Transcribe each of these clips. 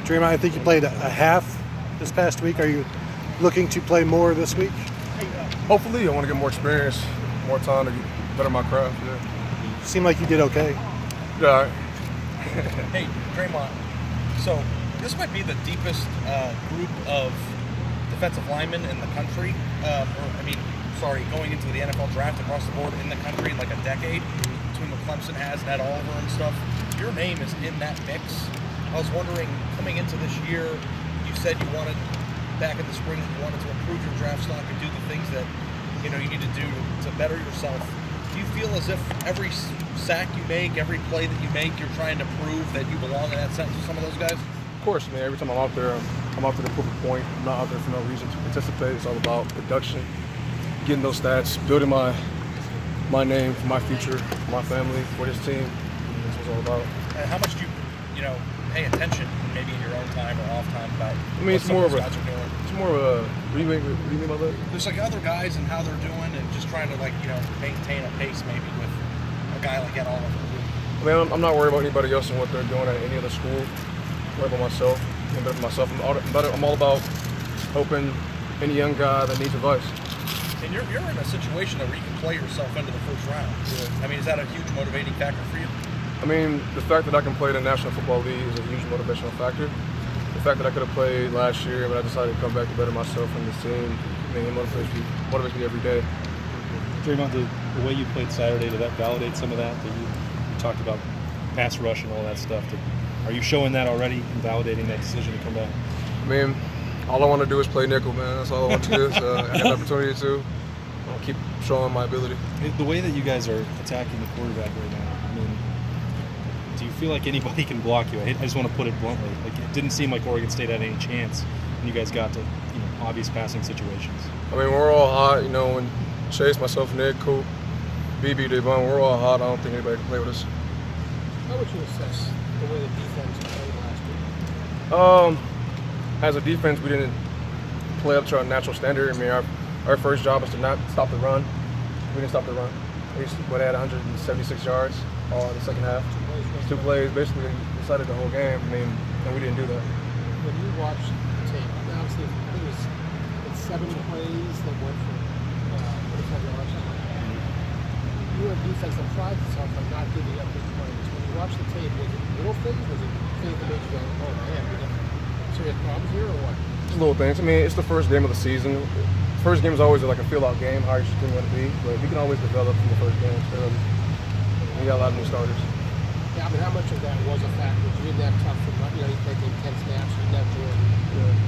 Dre'Mont, I think you played a half this past week. Are you looking to play more this week? Hopefully, I want to get more experience, more time to get better my craft. Yeah. Seemed like you did okay. Yeah. All right. Hey, Dre'Mont. So this might be the deepest group of defensive linemen in the country. Going into the NFL draft across the board in the country in like a decade, between what Clemson has, Ned Oliver and stuff. Your name is in that mix. I was wondering, coming into this year, you said you wanted, back in the spring, you wanted to improve your draft stock and do the things that you need to do to better yourself. Do you feel as if every sack you make, every play that you make, you're trying to prove that you belong in that sentence with some of those guys? Of course, man. Every time I'm out there to prove a point. I'm not out there for no reason to participate. It's all about production, getting those stats, building my name for my future, for my family, for this team. That's what it's all about. And how much do you pay attention, maybe in your own time or off time, about it's more of guys are doing? It's more of a what do you mean by that? There's like other guys and how they're doing, and just trying to maintain a pace maybe with a guy like Ed Oliver. I mean, I'm not worried about anybody else and what they're doing at any other school. I'm worried about myself. I'm better for myself. I'm all about helping any young guy that needs advice. And you're in a situation where you can play yourself into the first round. Yeah. I mean, is that a huge motivating factor for you? I mean, the fact that I can play in the National Football League is a huge motivational factor. The fact that I could have played last year, but I decided to come back to better myself and this team, it motivates me every day. Dre'Mont, the way you played Saturday, did that validate some of that? You talked about pass rush and all that stuff. Are you showing that already and validating that decision to come back? I mean, all I want to do is play nickel, man. That's all I want to do. So I have the opportunity to. I'll keep showing my ability. The way that you guys are attacking the quarterback right now, I mean, do you feel like anybody can block you? I just want to put it bluntly. Like, it didn't seem like Oregon State had any chance when you guys got to obvious passing situations. I mean, we're all hot. When Chase, myself, Nick, Coop, BB, Devon, we're all hot. I don't think anybody can play with us. How would you assess the way the defense played last week? As a defense, we didn't play up to our natural standard. I mean, our first job is to not stop the run. We didn't stop the run. We had 176 yards all in the second half. Two plays, basically decided the whole game. I mean, and we didn't do that. When you watch the tape, obviously, I think it's 7 plays that went for 45 yards. Your defense that prides itself on not giving up big plays. When you watch the tape, was it little things? Was it things that made you go, oh man, we got serious problems here, or what? Just little things. I mean, it's the first game of the season. First game is always like a feel-out game, how your team going to be, but we can always develop from the first game. So we got a lot of new starters. Yeah, I mean, how much of that was a factor? You didn't have tough, you taking 10 snaps, you didn't have Jordan,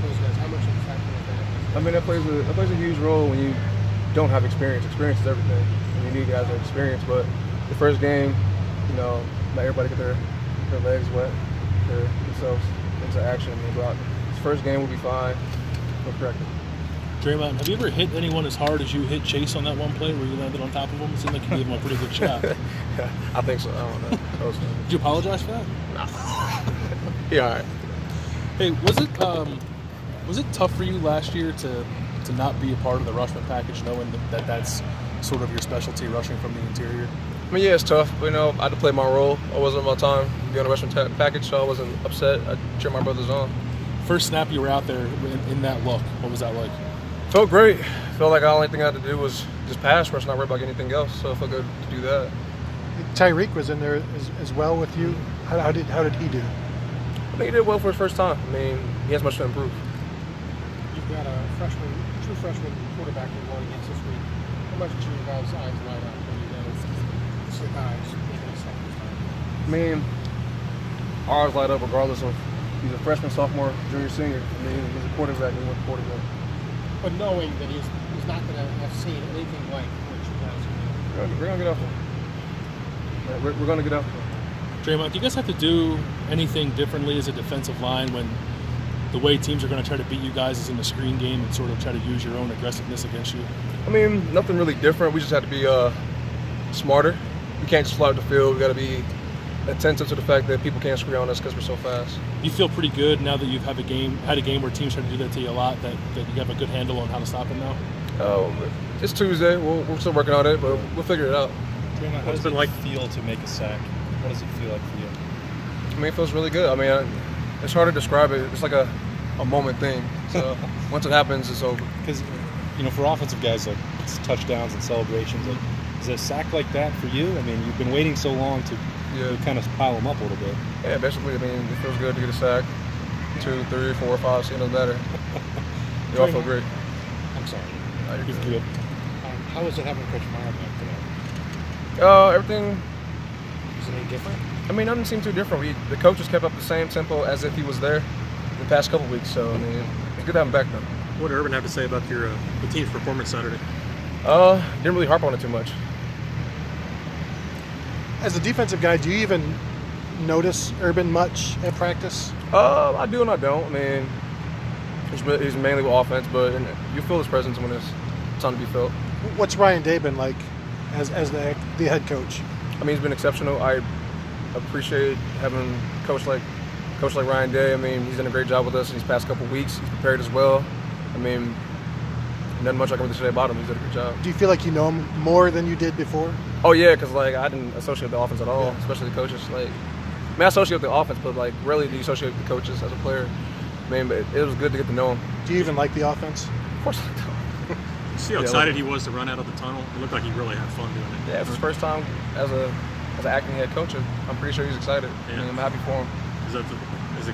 those guys. How much of a factor was that? I mean, that plays a huge role when you don't have experience. Experience is everything. And you need guys that have experience, but the first game, not everybody get their legs wet, themselves into action and block. This first game will be fine. We'll correct it. Dre'Mont, have you ever hit anyone as hard as you hit Chase on that one play where you landed on top of him? It seemed like you gave him a pretty good shot. Yeah, I think so. I don't know. That was Did you apologize for that? Nah. Yeah, all right. Hey, was it tough for you last year to not be a part of the rushman package, knowing that that's sort of your specialty, rushing from the interior? I mean, yeah, it's tough, but I had to play my role. I wasn't my time to be on the rushman package, so I wasn't upset. I cheered my brothers on. First snap you were out there in that look, what was that like? Felt great. Felt like the only thing I had to do was just pass rush, not worry about anything else. So it felt good to do that. Tyreek was in there as well with you. How did he do? I think he did well for his first time. I mean, he has much to improve. You've got a true freshman quarterback you're going against this week. How much do your guys' eyes light up when you know it's the guys making a second time? I mean, our eyes light up regardless of he's a freshman, sophomore, junior, senior. I mean, he's a quarterback. He's a quarterback. But knowing that he's not going to have seen anything like what you guys are doing. We're going to get after him. We're going to get after him. Dre'Mont, do you guys have to do anything differently as a defensive line when the way teams are going to try to beat you guys is in the screen game and sort of try to use your own aggressiveness against you? I mean, nothing really different. We just have to be smarter. We can't just fly out the field. We got to be attentive to the fact that people can't screen on us because we're so fast. You feel pretty good now that you've had a game where teams try to do that to you a lot, that you have a good handle on how to stop it now? It's Tuesday. We're still working on it, but we'll figure it out. Dre'Mont, how does it feel to make a sack? What does it feel like for you? I mean, it feels really good. I mean, it's hard to describe it. It's like a moment thing. So once it happens, it's over. Because, for offensive guys, like, it's touchdowns and celebrations. Like, is a sack like that for you? I mean, you've been waiting so long to kind of pile them up a little bit. Yeah, basically, I mean, it feels good to get a sack. 2, 3, 4, 5, it doesn't matter. They all feel great. I'm sorry. You're good. How was it having Coach Meyer back today? Everything. Is it any different? I mean, nothing seemed too different. The coaches kept up the same tempo as if he was there the past couple weeks. So, I mean, it's good to have him back though. What did Urban have to say about your the team's performance Saturday? Didn't really harp on it too much. As a defensive guy, do you even notice Urban much at practice? I do and I don't. I mean, he's mainly with offense, but you feel his presence when it's time to be felt. What's Ryan Day been like as the head coach? I mean, he's been exceptional. I appreciate having a coach like Ryan Day. I mean, he's done a great job with us in these past couple weeks. He's prepared as well. I mean, nothing much I can really say about him. He's done a good job. Do you feel like you know him more than you did before? Oh yeah, because like I didn't associate with the offense at all, especially the coaches. Like, I mean, I associate with the offense, but like really, do you associate with the coaches as a player? I mean, but it was good to get to know him. Do you even like the offense? Of course I do. You see how excited he was to run out of the tunnel? It looked like he really had fun doing it. Yeah, it's his first time as an acting head coach. I'm pretty sure he's excited. Yeah. I mean, I'm happy for him. Is that the